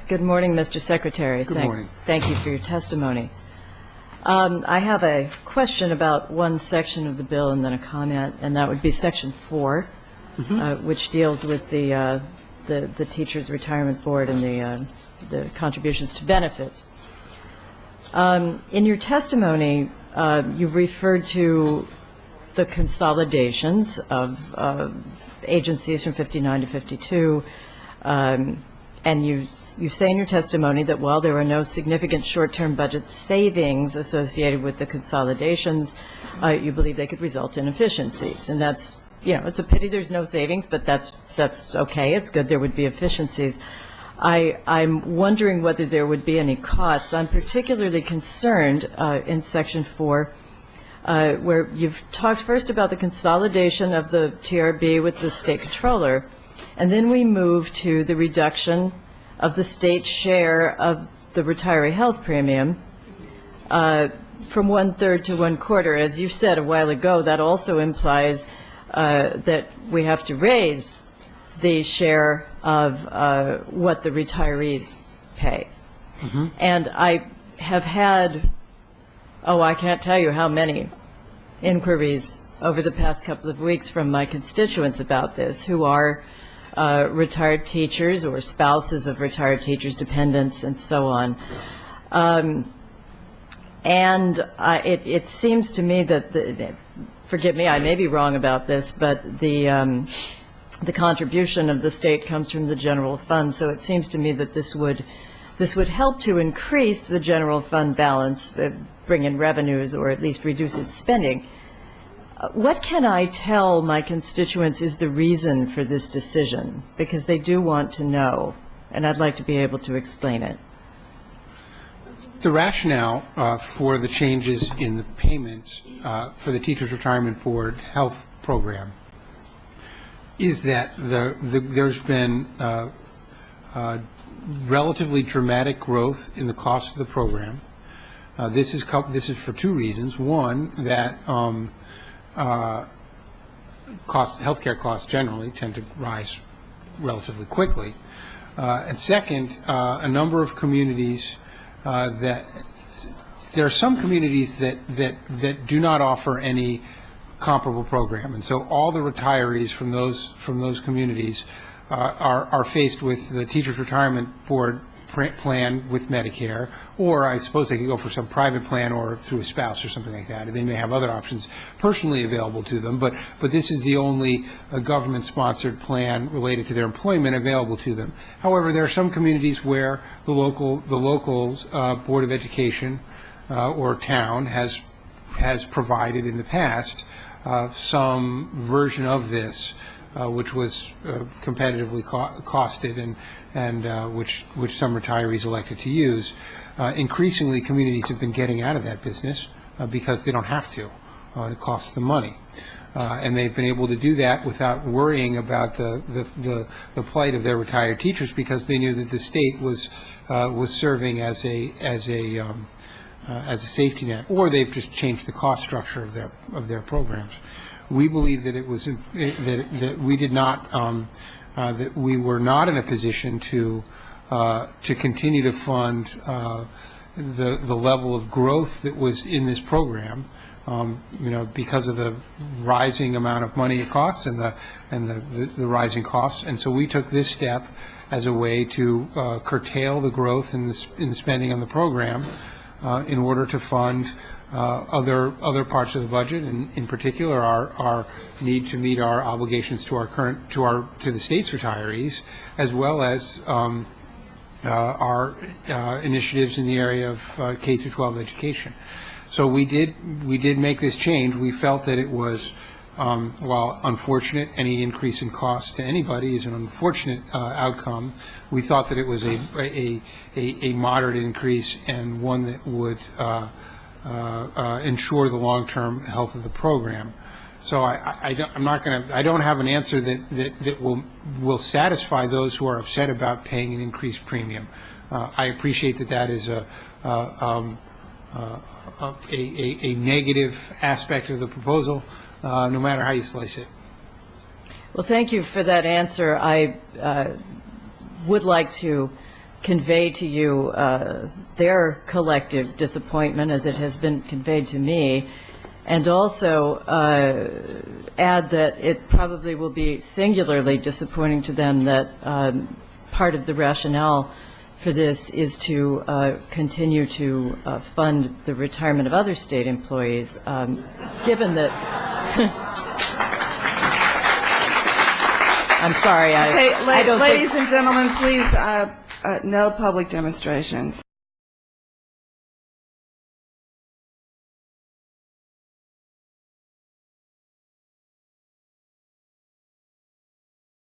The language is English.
Good morning, Mr. Secretary. Good morning. Thank you for your testimony. I have a question about one section of the bill and then a comment, and that would be Section 4, which deals with the Teachers Retirement Board and the contributions to benefits. In your testimony, you've referred to the consolidations of agencies from 59 to 52, and you say in your testimony that while there are no significant short-term budget savings associated with the consolidations, you believe they could result in efficiencies. And that's, it's a pity there's no savings, but that's okay. It's good there would be efficiencies. I'm wondering whether there would be any costs. I'm particularly concerned in Section 4, where you've talked first about the consolidation of the TRB with the state controller, and then we move to the reduction of the state share of the retiree health premium from 1/3 to 1/4. As you said a while ago, that also implies that we have to raise the share of what the retirees pay. And I have had, I can't tell you how many inquiries over the past couple of weeks from my constituents about this, who are retired teachers or spouses of retired teachers, dependents, and so on. It seems to me that, forgive me, I may be wrong about this, but the contribution of the state comes from the general fund, so it seems to me that this would help to increase the general fund balance, bring in revenues, or at least reduce its spending. What can I tell my constituents is the reason for this decision? Because they do want to know, and I'd like to be able to explain it. The rationale for the changes in the payments for the Teachers Retirement Board health program is that there's been relatively dramatic growth in the cost of the program. This is for two reasons. One, that healthcare costs generally tend to rise relatively quickly, and second, a number of communities there are some communities that do not offer any comparable program, and so all the retirees from those communities are faced with the Teachers Retirement Board plan with Medicare, or I suppose they could go for some private plan or through a spouse or something like that. They may have other options personally available to them, but this is the only government-sponsored plan related to their employment available to them. However, there are some communities where the local Board of Education or town has provided in the past some version of this, which was competitively costed and which some retirees elected to use. Increasingly, communities have been getting out of that business because they don't have to. It costs them money. And they've been able to do that without worrying about the plight of their retired teachers, because they knew that the state was serving as a safety net, or they've just changed the cost structure of their programs. We believe that that we were not in a position to continue to fund the level of growth that was in this program, because of the rising amount of money it costs and the rising costs. And so we took this step as a way to curtail the growth in the spending on the program in order to fund other parts of the budget, and in particular our need to meet our obligations to the state's retirees, as well as our initiatives in the area of K through 12 education. So we did make this change. We felt that it was, while unfortunate, any increase in cost to anybody is an unfortunate outcome. We thought that it was a moderate increase, and one that would ensure the long-term health of the program. So I don't have an answer that will satisfy those who are upset about paying an increased premium. I appreciate that is a negative aspect of the proposal, no matter how you slice it. Well, thank you for that answer. I would like to convey to you their collective disappointment as it has been conveyed to me, and also add that it probably will be singularly disappointing to them that part of the rationale for this is to continue to fund the retirement of other state employees, given that I'm sorry, I don't ladies and gentlemen, please, no public demonstrations.